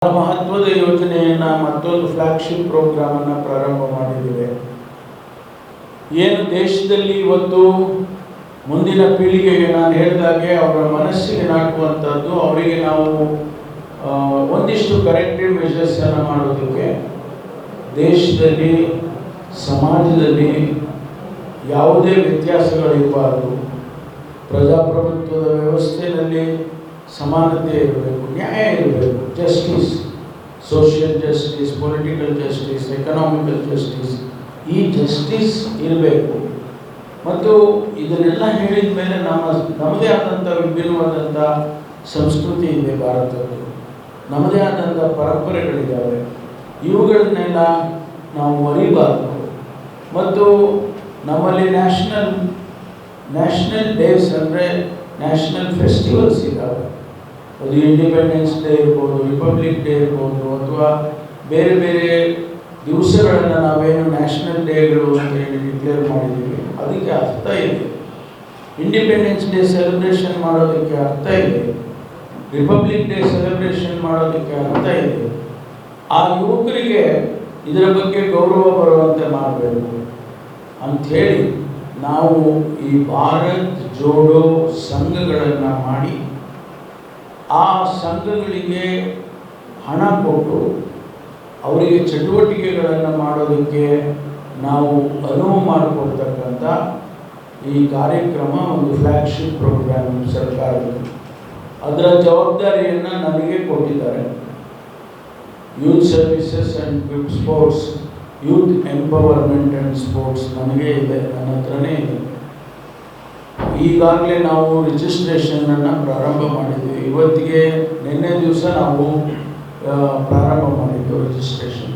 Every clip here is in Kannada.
ಮಹತ್ವದ ಯೋಜನೆಯನ್ನು ಮತ್ತೊಂದು ಫ್ಲಾಗ್ಶಿಪ್ ಪ್ರೋಗ್ರಾಮನ್ನು ಪ್ರಾರಂಭ ಮಾಡಿದ್ದೇವೆ. ಏನು ದೇಶದಲ್ಲಿ ಇವತ್ತು ಮುಂದಿನ ಪೀಳಿಗೆಗೆ ನಾನು ಹೇಳಿದಾಗೆ ಅವರ ಮನಸ್ಸಿಗೆ ನಾಟುವಂಥದ್ದು, ಅವರಿಗೆ ನಾವು ಒಂದಿಷ್ಟು ಕರೆಕ್ಟಿವ್ ಮೆಷರ್ಸನ್ನು ಮಾಡೋದಕ್ಕೆ ದೇಶದಲ್ಲಿ ಸಮಾಜದಲ್ಲಿ ಯಾವುದೇ ವ್ಯತ್ಯಾಸಗಳಿರಬಾರದು. ಪ್ರಜಾಪ್ರಭುತ್ವದ ವ್ಯವಸ್ಥೆಯಲ್ಲಿ ಸಮಾನತೆ ಇರಬೇಕು, ನ್ಯಾಯ ಇರಬೇಕು, justice, social justice, political justice, economical justice, ಈ ಜಸ್ಟಿಸ್ ಇರಬೇಕು. ಮತ್ತು ಇದನ್ನೆಲ್ಲ ಹೇಳಿದ ಮೇಲೆ ನಮ್ಮದೇ ಆದಂಥ ವಿಭಿನ್ನವಾದಂಥ ಸಂಸ್ಕೃತಿ ಇದೆ ಭಾರತದ್ದು, ನಮ್ಮದೇ ಆದಂಥ ಪರಂಪರೆಗಳಿದ್ದಾವೆ. ಇವುಗಳನ್ನೆಲ್ಲ ನಾವು ಮರಿಬಾರ್ದು. ಮತ್ತು ನಮ್ಮಲ್ಲಿ ನ್ಯಾಷನಲ್ ಡೇಸ್ ಅಂದರೆ ನ್ಯಾಷನಲ್ ಫೆಸ್ಟಿವಲ್ಸ್ ಇದ್ದಾವೆ. ಅದು ಇಂಡಿಪೆಂಡೆನ್ಸ್ ಡೇ ಇರ್ಬೋದು, ರಿಪಬ್ಲಿಕ್ ಡೇ ಇರ್ಬೋದು, ಅಥವಾ ಬೇರೆ ಬೇರೆ ದಿವಸಗಳನ್ನು ನಾವೇನು ನ್ಯಾಷನಲ್ ಡೇಗಳು ಅಂತ ಹೇಳಿ ಡಿಕ್ಲೇರ್ ಮಾಡಿದ್ದೀವಿ, ಅದಕ್ಕೆ ಅರ್ಥ ಇದೆ. ಇಂಡಿಪೆಂಡೆನ್ಸ್ ಡೇ ಸೆಲೆಬ್ರೇಷನ್ ಮಾಡೋದಕ್ಕೆ ಅರ್ಥ ಇದೆ, ರಿಪಬ್ಲಿಕ್ ಡೇ ಸೆಲೆಬ್ರೇಷನ್ ಮಾಡೋದಕ್ಕೆ ಅರ್ಥ ಇದೆ. ಆ ಯುವಕರಿಗೆ ಇದರ ಬಗ್ಗೆ ಗೌರವ ಬರುವಂತೆ ಮಾಡಬೇಕು ಅಂಥೇಳಿ ನಾವು ಈ ಭಾರತ್ ಜೋಡೋ ಸಂಘಗಳನ್ನು ಮಾಡಿ, ಆ ಸಂಘಗಳಿಗೆ ಹಣ ಕೊಟ್ಟು ಅವರಿಗೆ ಚಟುವಟಿಕೆಗಳನ್ನು ಮಾಡೋದಕ್ಕೆ ನಾವು ಅನುವು ಮಾಡಿಕೊಡ್ತಕ್ಕಂಥ ಈ ಕಾರ್ಯಕ್ರಮ ಒಂದು ಫ್ಲ್ಯಾಗ್ಶಿಪ್ ಪ್ರೋಗ್ರಾಮ್ ಸರ್ಕಾರದ್ದು. ಅದರ ಜವಾಬ್ದಾರಿಯನ್ನು ನನಗೆ ಕೊಟ್ಟಿದ್ದಾರೆ. Youth services and sports, youth empowerment and sports ನನಗೆ ಇದೆ, ನನ್ನ ಹತ್ರನೇ ಇದೆ. ಈಗಾಗಲೇ ನಾವು ರಿಜಿಸ್ಟ್ರೇಷನನ್ನು ಪ್ರಾರಂಭ ಮಾಡಿದ್ವಿ. ಇವತ್ತಿಗೆ ನಿನ್ನೆ ದಿವಸ ನಾವು ಪ್ರಾರಂಭ ಮಾಡಿದ್ದು ರಿಜಿಸ್ಟ್ರೇಷನ್.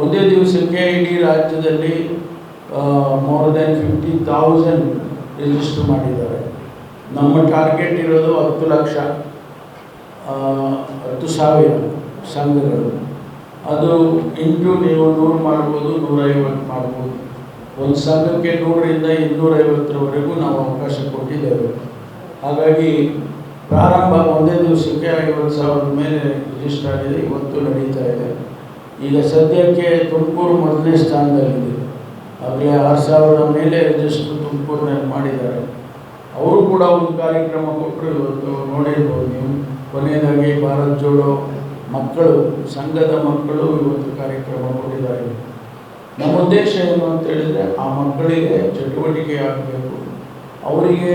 ಒಂದೇ ದಿವಸಕ್ಕೆ ಇಡೀ ರಾಜ್ಯದಲ್ಲಿ ಮೋರ್ ದೆನ್ 50,000 ರಿಜಿಸ್ಟರ್ ಮಾಡಿದ್ದಾರೆ. ನಮ್ಮ ಟಾರ್ಗೆಟ್ ಇರೋದು 10,000 ಸಂಘಗಳು. ಅದು ಇಂಟು ನೀವು 100 ಮಾಡ್ಬೋದು, 150 ಮಾಡ್ಬೋದು. ಒಂದು ಸಂಘಕ್ಕೆ 100ರಿಂದ 250ರವರೆಗೂ ನಾವು ಅವಕಾಶ ಕೊಟ್ಟಿದ್ದೇವೆ. ಹಾಗಾಗಿ ಪ್ರಾರಂಭ ಒಂದೇ ದಿವಸಕ್ಕೆ 50,000 ಮೇಲೆ ರಿಜಿಸ್ಟರ್ ಆಗಿದೆ. ಇವತ್ತು ನಡೀತಾ ಇದೆ. ಈಗ ಸದ್ಯಕ್ಕೆ ತುಮಕೂರು ಮೊದಲನೇ ಸ್ಥಾನದಲ್ಲಿದೆ. ಆಗಲೇ 6,000 ಮೇಲೆ ರಿಜಿಸ್ಟರ್ ತುಮಕೂರಿನಲ್ಲಿ ಮಾಡಿದ್ದಾರೆ. ಅವರು ಕೂಡ ಒಂದು ಕಾರ್ಯಕ್ರಮ ಕೊಟ್ಟರು. ಇವತ್ತು ನೋಡಿರ್ಬೋದು ನೀವು. ಕೊನೆಯದಾಗಿ ಭಾರತ್ ಜೋಡೋ ಮಕ್ಕಳು, ಸಂಘದ ಮಕ್ಕಳು ಇವತ್ತು ಕಾರ್ಯಕ್ರಮ ಕೊಟ್ಟಿದ್ದಾರೆ. ನಮ್ಮ ಉದ್ದೇಶ ಏನು ಅಂತ ಹೇಳಿದರೆ, ಆ ಮಕ್ಕಳಿಗೆ ಚಟುವಟಿಕೆ ಆಗಬೇಕು, ಅವರಿಗೆ